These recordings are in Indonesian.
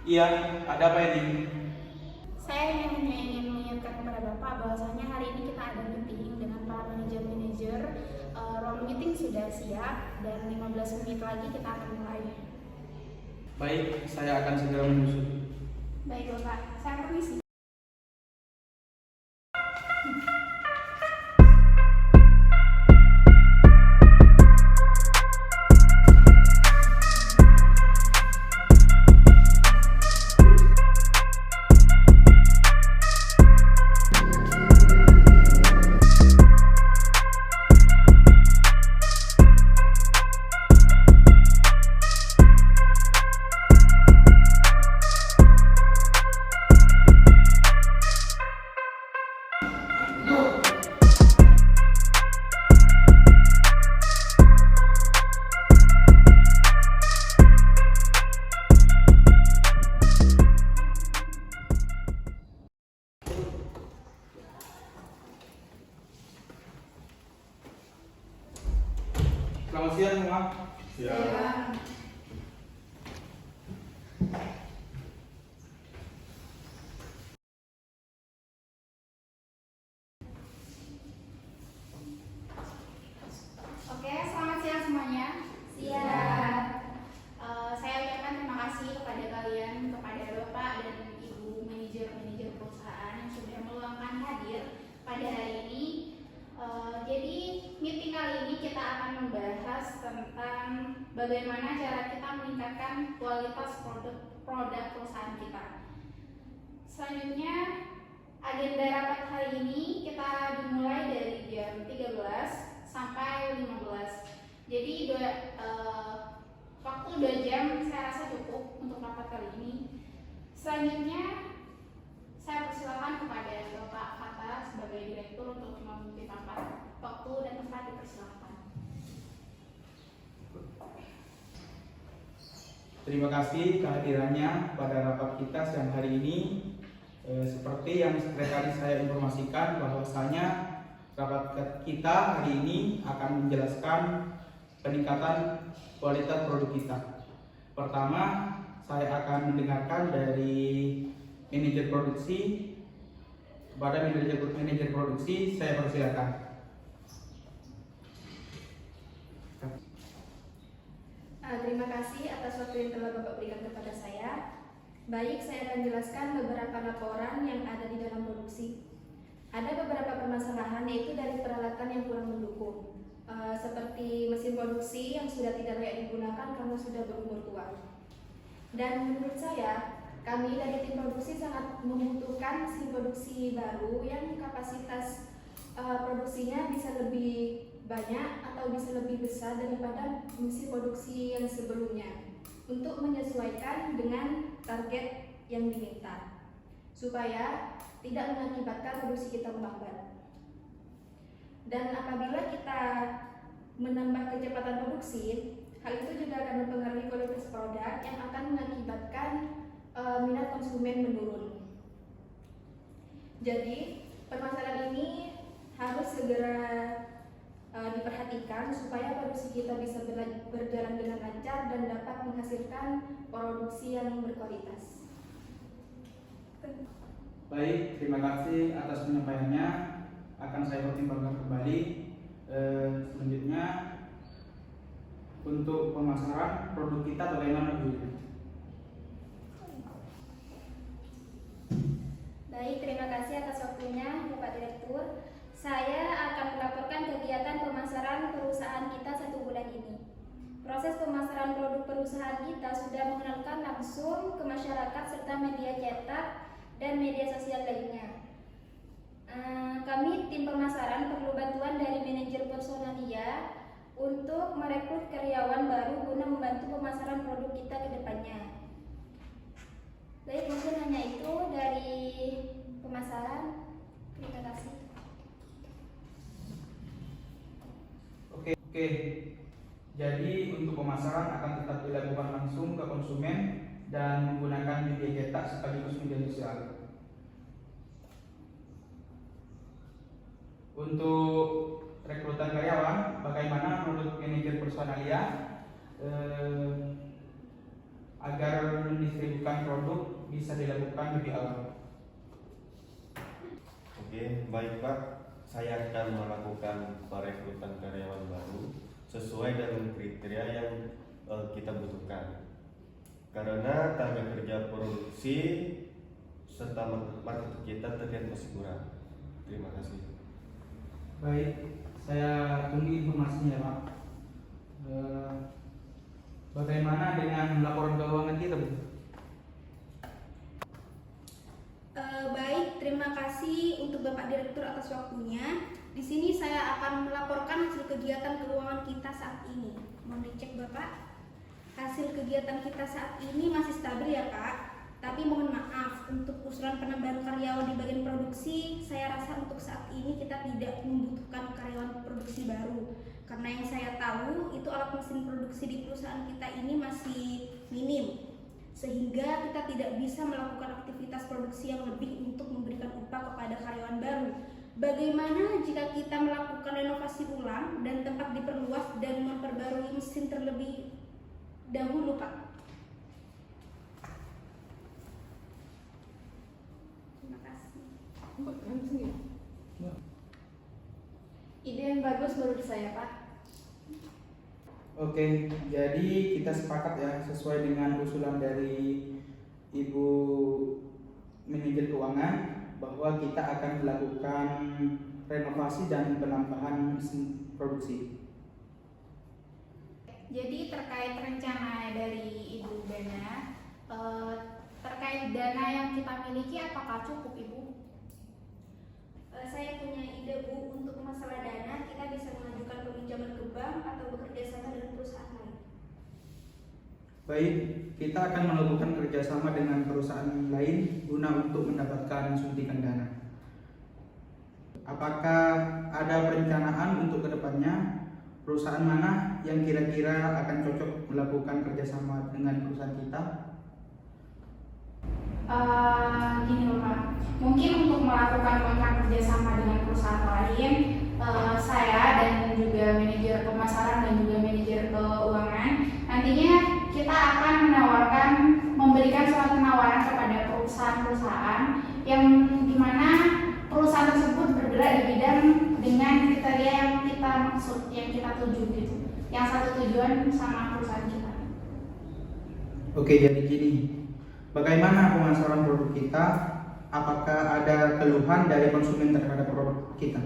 Iya, ada apa ini? Saya hanya ingin mengingatkan kepada Bapak bahwasanya hari ini kita ada meeting dengan para manajer-manajer. Ruang meeting sudah siap dan 15 menit lagi kita akan mulai. Baik, saya akan segera menyusul. Baik Bapak, saya permisi. Selamat siang semua. Siap. Oke, selamat siang semuanya. Siap. Saya ucapkan terima kasih kepada kalian, kepada Bapak dan Ibu manajer-manajer perusahaan yang sudah meluangkan hadir pada hari ini. Jadi meeting kali ini kita akan membahas tentang bagaimana cara kita meningkatkan kualitas produk perusahaan kita. Selanjutnya agenda rapat hari ini kita dimulai dari jam 13 sampai 15. Jadi waktu 2 jam saya rasa cukup untuk rapat kali ini. Selanjutnya saya persilakan kepada Bapak Hatta sebagai direktur untuk memimpin rapat. Waktu dan tempat dipersilakan. Terima kasih kehadirannya pada rapat kita siang hari ini. Seperti yang sekretaris saya informasikan bahwasanya rapat kita hari ini akan menjelaskan peningkatan kualitas produk kita. Pertama, saya akan mendengarkan dari manajer produksi. Kepada manajer produksi, saya persilakan. Terima kasih atas waktu yang telah Bapak berikan kepada saya. Baik, saya akan jelaskan beberapa laporan yang ada di dalam produksi. Ada beberapa permasalahan, yaitu dari peralatan yang kurang mendukung, seperti mesin produksi yang sudah tidak layak digunakan karena sudah berumur tua. Dan menurut saya, kami dari tim produksi sangat membutuhkan mesin produksi baru yang kapasitas produksinya bisa lebih banyak atau bisa lebih besar daripada mesin produksi yang sebelumnya untuk menyesuaikan dengan target yang diminta supaya tidak mengakibatkan produksi kita melambat. Dan apabila kita menambah kecepatan produksi, hal itu juga akan mempengaruhi kualitas produk yang akan mengakibatkan minat konsumen menurun. Jadi permasalahan ini harus segera diperhatikan supaya produksi kita bisa berjalan dengan lancar dan dapat menghasilkan produksi yang berkualitas. Baik, terima kasih atas penyampaiannya. Akan saya pertimbangkan kembali. Selanjutnya untuk pemasaran produk kita bagaimana Bu? Baik, terima kasih atas waktunya Bapak Direktur. Saya akan melaporkan kegiatan pemasaran perusahaan kita 1 bulan ini. Proses pemasaran produk perusahaan kita sudah mengenalkan langsung ke masyarakat serta media cetak dan media sosial lainnya. Kami tim pemasaran perlu bantuan dari manajer personalia untuk merekrut karyawan baru guna membantu pemasaran produk kita ke depannya. Baik, mungkin hanya itu dari pemasaran. Terima kasih. Oke. Jadi untuk pemasaran akan tetap dilakukan langsung ke konsumen dan menggunakan media cetak sekaligus media sosial. Untuk rekrutan karyawan, bagaimana menurut manajer personalia? agar mendistribusikan produk bisa dilakukan lebih awal. Oke, baik Pak. Saya akan melakukan perekrutan karyawan baru sesuai dengan kriteria yang kita butuhkan. Karena tenaga kerja produksi serta market kita terlihat masih kurang. Terima kasih. Baik, saya tunggu informasinya Pak. Bagaimana dengan laporan keuangan kita, Bu? Baik, terima kasih untuk Bapak Direktur atas waktunya. Di sini saya akan melaporkan hasil kegiatan keuangan kita saat ini. Mohon dicek Bapak. Hasil kegiatan kita saat ini masih stabil ya Pak. Tapi mohon maaf untuk usulan penambahan karyawan di bagian produksi, saya rasa untuk saat ini kita tidak membutuhkan karyawan produksi baru. Karena yang saya tahu itu alat mesin produksi di perusahaan kita ini masih minim. Sehingga kita tidak bisa melakukan aktivitas produksi yang lebih untuk memberikan upah kepada karyawan baru. Bagaimana jika kita melakukan renovasi ulang dan tempat diperluas dan memperbarui mesin terlebih dahulu, Pak? Terima kasih. Ide yang bagus menurut saya, Pak. Oke, jadi kita sepakat ya sesuai dengan usulan dari Ibu Manajer Keuangan bahwa kita akan melakukan renovasi dan penambahan mesin produksi. Jadi terkait rencana dari Ibu Bena, terkait dana yang kita miliki apakah cukup Ibu? Saya punya ide Bu, untuk masalah dana kita bisa mengajukan peminjaman ke bank atau bekerja sama dengan perusahaan lain. Baik, kita akan melakukan kerjasama dengan perusahaan lain guna untuk mendapatkan suntikan dana. Apakah ada perencanaan untuk kedepannya? Perusahaan mana yang kira-kira akan cocok melakukan kerjasama dengan perusahaan kita? Gini loh Pak, mungkin untuk melakukan kontrak kerjasama dengan perusahaan lain, saya dan juga manajer pemasaran dan juga manajer keuangan nantinya kita akan memberikan suatu penawaran kepada perusahaan-perusahaan yang dimana perusahaan tersebut bergerak di bidang dengan kriteria yang kita maksud, yang kita tuju gitu, yang satu tujuan sama perusahaan kita. Oke, jadi gini, bagaimana pemasaran produk kita? Apakah ada keluhan dari konsumen terhadap produk kita?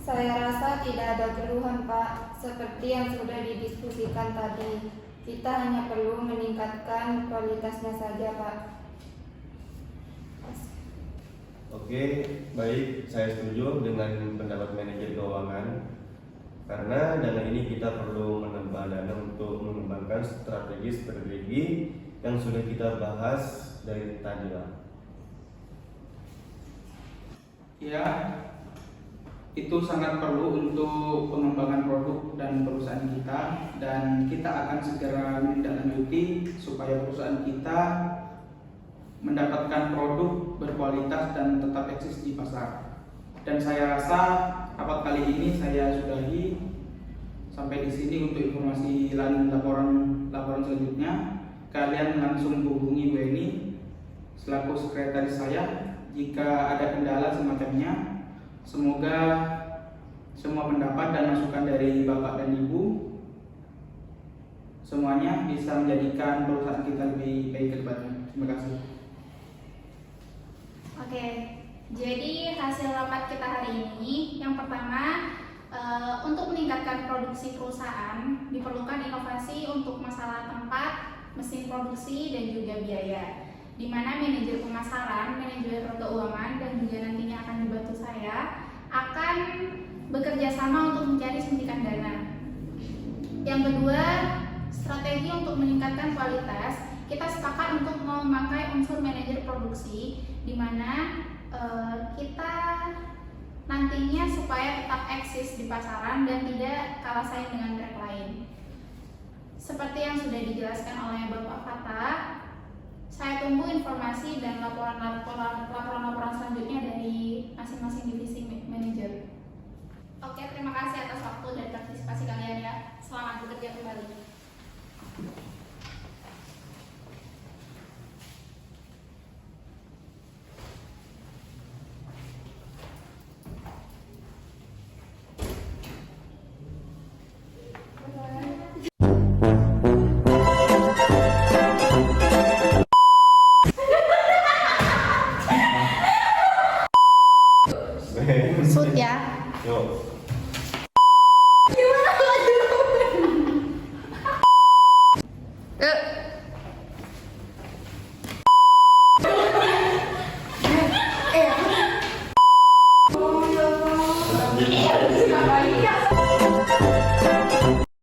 Saya rasa tidak ada keluhan, Pak. Seperti yang sudah didiskusikan tadi, kita hanya perlu meningkatkan kualitasnya saja, Pak. Oke, baik, saya setuju dengan pendapat manajer keuangan. Karena dengan ini kita perlu menambah dana untuk mengembangkan strategi yang sudah kita bahas dari tadi lah. Ya, itu sangat perlu untuk pengembangan produk dan perusahaan kita, dan kita akan segera menindaklanjuti supaya perusahaan kita mendapatkan produk berkualitas dan tetap eksis di pasar. Dan saya rasa rapat kali ini saya sudahi sampai di sini. Untuk informasi dan laporan selanjutnya, kalian langsung hubungi Bu Eni selaku sekretaris saya jika ada kendala semacamnya. Semoga semua pendapat dan masukan dari Bapak dan Ibu semuanya bisa menjadikan perusahaan kita lebih baik ke depannya. Terima kasih. Oke, jadi hasil rapat kita hari ini, yang pertama, untuk meningkatkan produksi perusahaan diperlukan inovasi untuk masalah tempat, mesin produksi, dan juga biaya. Di mana manajer pemasaran, manajer keuangan, dan juga nantinya akan dibantu saya akan bekerja sama untuk mencari suntikan dana. Yang kedua, strategi untuk meningkatkan kualitas, kita sepakat untuk memakai unsur manajer produksi, di mana kita nantinya supaya tetap eksis di pasaran dan tidak kalah saing dengan merek lain. Seperti yang sudah dijelaskan oleh Bapak Fatah, saya tunggu informasi dan laporan selanjutnya dari masing-masing divisi manajer. Oke, terima kasih atas waktu dan partisipasi kalian ya. Selamat bekerja kembali. kasih.